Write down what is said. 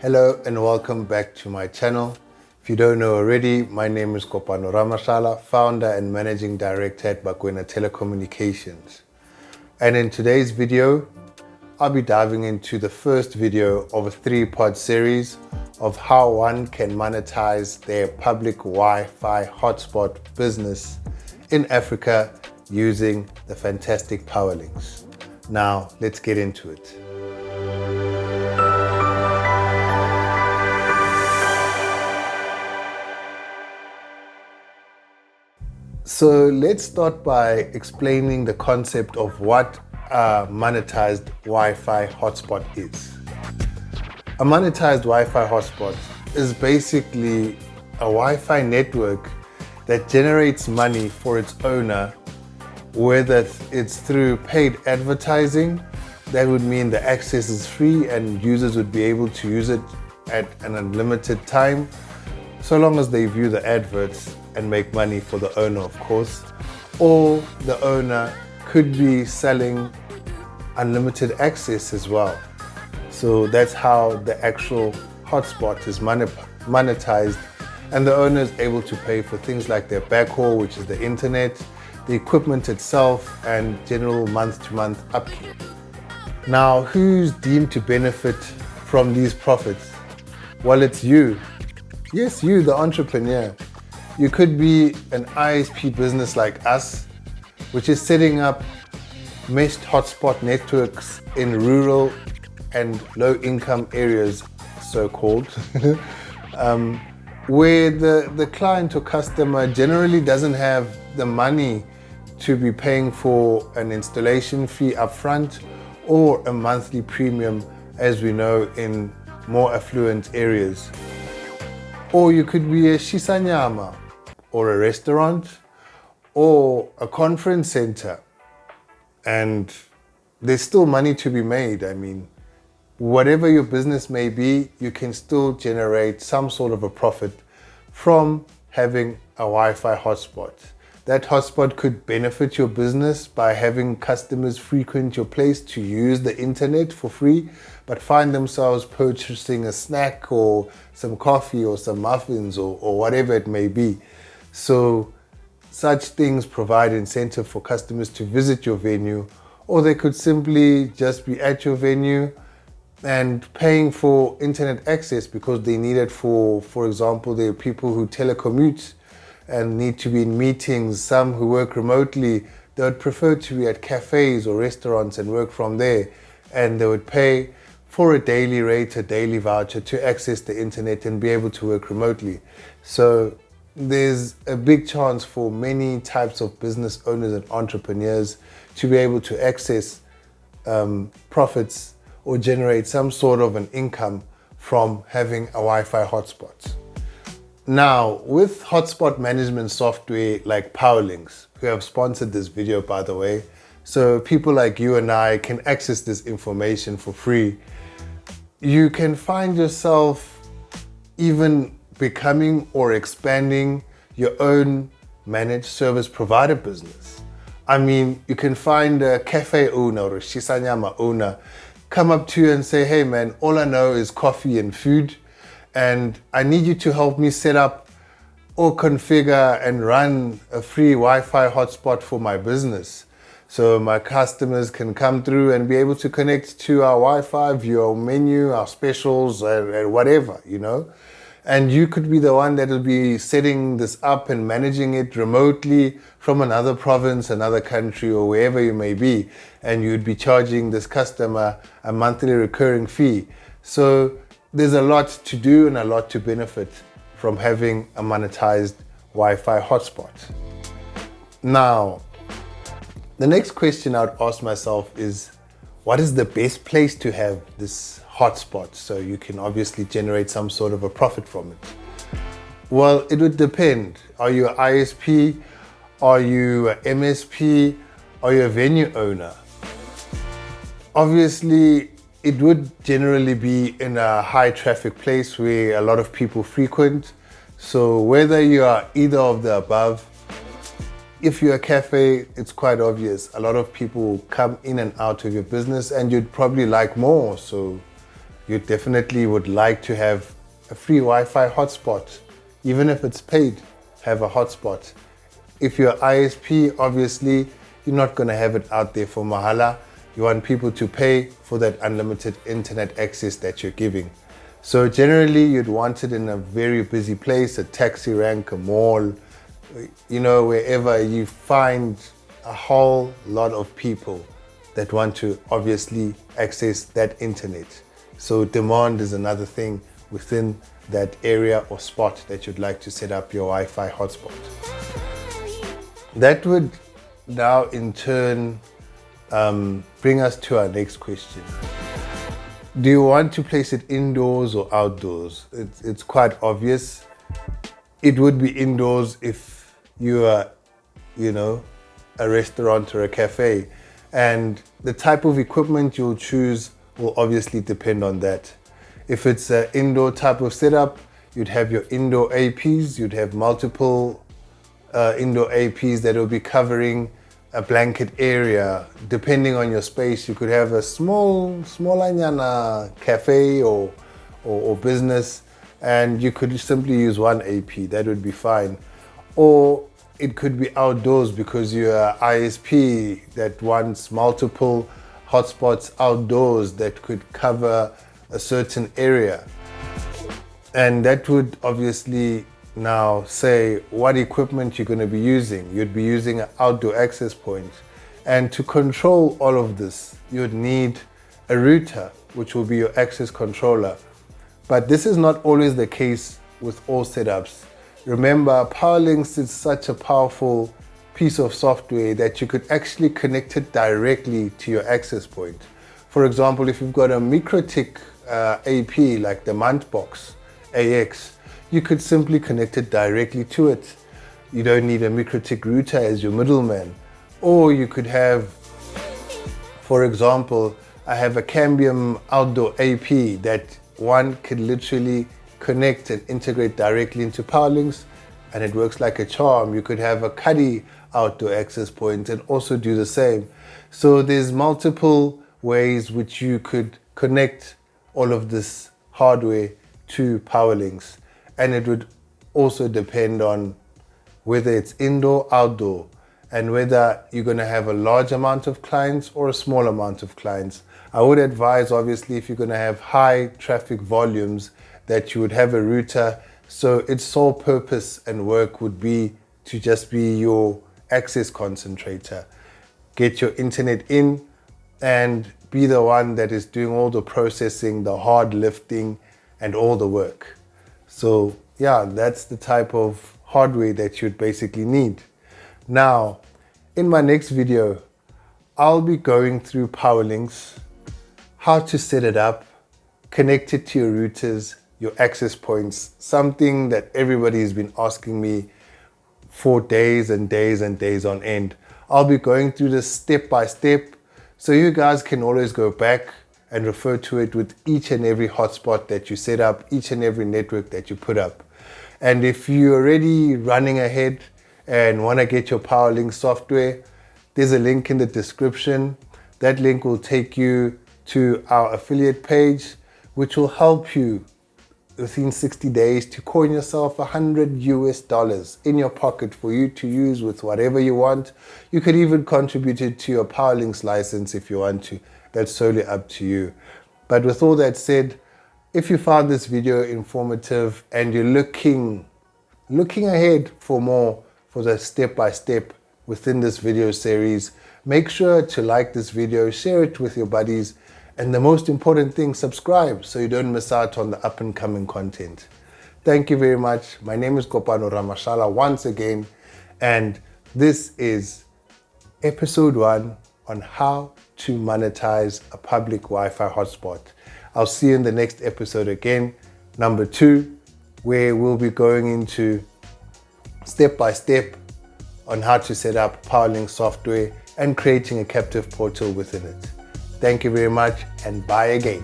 Hello and welcome back to my channel. If you don't know already, my name is Kopano Ramashala, founder and managing director at Bakwena Telecommunications. And in today's video, I'll be diving into the first video of a 3-part series of how one can monetize their public Wi-Fi hotspot business in Africa using the fantastic Powerlynx. Now, let's get into it. So let's start by explaining the concept of what a monetized Wi-Fi hotspot is. A monetized Wi-Fi hotspot is basically a Wi-Fi network that generates money for its owner, whether it's through paid advertising. That would mean the access is free and users would be able to use it at an unlimited time, so long as they view the adverts and make money for the owner, of course. Or the owner could be selling unlimited access as well. So that's how the actual hotspot is monetized, and the owner is able to pay for things like their backhaul, which is the internet, the equipment itself, and general month-to-month upkeep. Now, who's deemed to benefit from these profits? Well, it's you. Yes, you, the entrepreneur. You could be an ISP business like us, which is setting up meshed hotspot networks in rural and low-income areas, so-called, where the client or customer generally doesn't have the money to be paying for an installation fee upfront or a monthly premium, as we know in more affluent areas. Or you could be a shisanyama, or a restaurant, or a conference center, and there's still money to be made. I mean, whatever your business may be, you can still generate some sort of a profit from having a Wi-Fi hotspot. That hotspot could benefit your business by having customers frequent your place to use the internet for free, but find themselves purchasing a snack or some coffee or some muffins or whatever it may be. So such things provide incentive for customers to visit your venue, or they could simply just be at your venue and paying for internet access because they need it for example, there are people who telecommute and need to be in meetings. Some who work remotely, they would prefer to be at cafes or restaurants and work from there, and they would pay for a daily rate, a daily voucher to access the internet and be able to work remotely. So there's a big chance for many types of business owners and entrepreneurs to be able to access profits or generate some sort of an income from having a Wi-Fi hotspot. Now, with hotspot management software like Powerlynx, who have sponsored this video, by the way, so people like you and I can access this information for free, you can find yourself even becoming or expanding your own managed service provider business. I mean, you can find a cafe owner or a shisanyama owner come up to you and say, hey man, all I know is coffee and food, and I need you to help me set up or configure and run a free Wi-Fi hotspot for my business, so my customers can come through and be able to connect to our Wi-Fi, view our menu, our specials, and whatever, you know. And you could be the one that will be setting this up and managing it remotely from another province, another country, or wherever you may be. And you'd be charging this customer a monthly recurring fee. So there's a lot to do and a lot to benefit from having a monetized Wi-Fi hotspot. Now, the next question I'd ask myself is, what is the best place to have this hotspot so you can obviously generate some sort of a profit from it? Well, it would depend. Are you an ISP? Are you an MSP? Are you a venue owner? Obviously, it would generally be in a high traffic place where a lot of people frequent. So whether you are either of the above, if you're a cafe, it's quite obvious. A lot of people will come in and out of your business and you'd probably like more. So you definitely would like to have a free Wi-Fi hotspot. Even if it's paid, have a hotspot. If you're ISP, obviously, you're not going to have it out there for mahala. You want people to pay for that unlimited internet access that you're giving. So generally, you'd want it in a very busy place, a taxi rank, a mall, wherever you find a whole lot of people that want to obviously access that internet. So demand is another thing within that area or spot that you'd like to set up your Wi-Fi hotspot. That would now in turn bring us to our next question. Do you want to place it indoors or outdoors? It's quite obvious. It would be indoors if you are, a restaurant or a cafe. And the type of equipment you'll choose will obviously depend on that. If it's an indoor type of setup, you'd have your indoor APs, you'd have multiple indoor APs that will be covering a blanket area. Depending on your space, you could have a small cafe or business, and you could simply use one AP, that would be fine. Or it could be outdoors because you're an ISP that wants multiple hotspots outdoors that could cover a certain area. And that would obviously now say what equipment you're going to be using. You'd be using an outdoor access point. And to control all of this, you'd need a router, which will be your access controller. But this is not always the case with all setups. Remember, Powerlynx is such a powerful piece of software that you could actually connect it directly to your access point. For example, if you've got a MikroTik AP like the Montbox AX, you could simply connect it directly to it. You don't need a MikroTik router as your middleman. Or you could have, for example, I have a Cambium outdoor AP that one could literally connect and integrate directly into Powerlynx, and it works like a charm. You could have a Cuddy outdoor access point and also do the same. So there's multiple ways which you could connect all of this hardware to Powerlynx, and it would also depend on whether it's indoor, outdoor, and whether you're going to have a large amount of clients or a small amount of clients. I would advise, obviously, if you're going to have high traffic volumes, that you would have a router, so its sole purpose and work would be to just be your access concentrator. Get your internet in and be the one that is doing all the processing, the hard lifting, and all the work. So yeah, that's the type of hardware that you'd basically need. Now, in my next video, I'll be going through Powerlynx, how to set it up, connect it to your routers, your access points, something that everybody has been asking me for days and days and days on end. I'll be going through this step by step, so you guys can always go back and refer to it with each and every hotspot that you set up, each and every network that you put up. And if you're already running ahead and want to get your Powerlynx software, there's a link in the description. That link will take you to our affiliate page, which will help you within 60 days to coin yourself $100 in your pocket for you to use with whatever you want. You could even contribute it to your Powerlynx license if you want to. That's solely up to you. But with all that said, if you found this video informative and you're looking ahead for more, for the step-by-step within this video series, make sure to like this video, share it with your buddies, and the most important thing, subscribe so you don't miss out on the up and coming content. Thank you very much. My name is Kopano Ramashala once again, and this is episode 1 on how to monetize a public Wi-Fi hotspot. I'll see you in the next episode again, number 2, where we'll be going into step by step on how to set up Powerlynx software and creating a captive portal within it. Thank you very much, and bye again.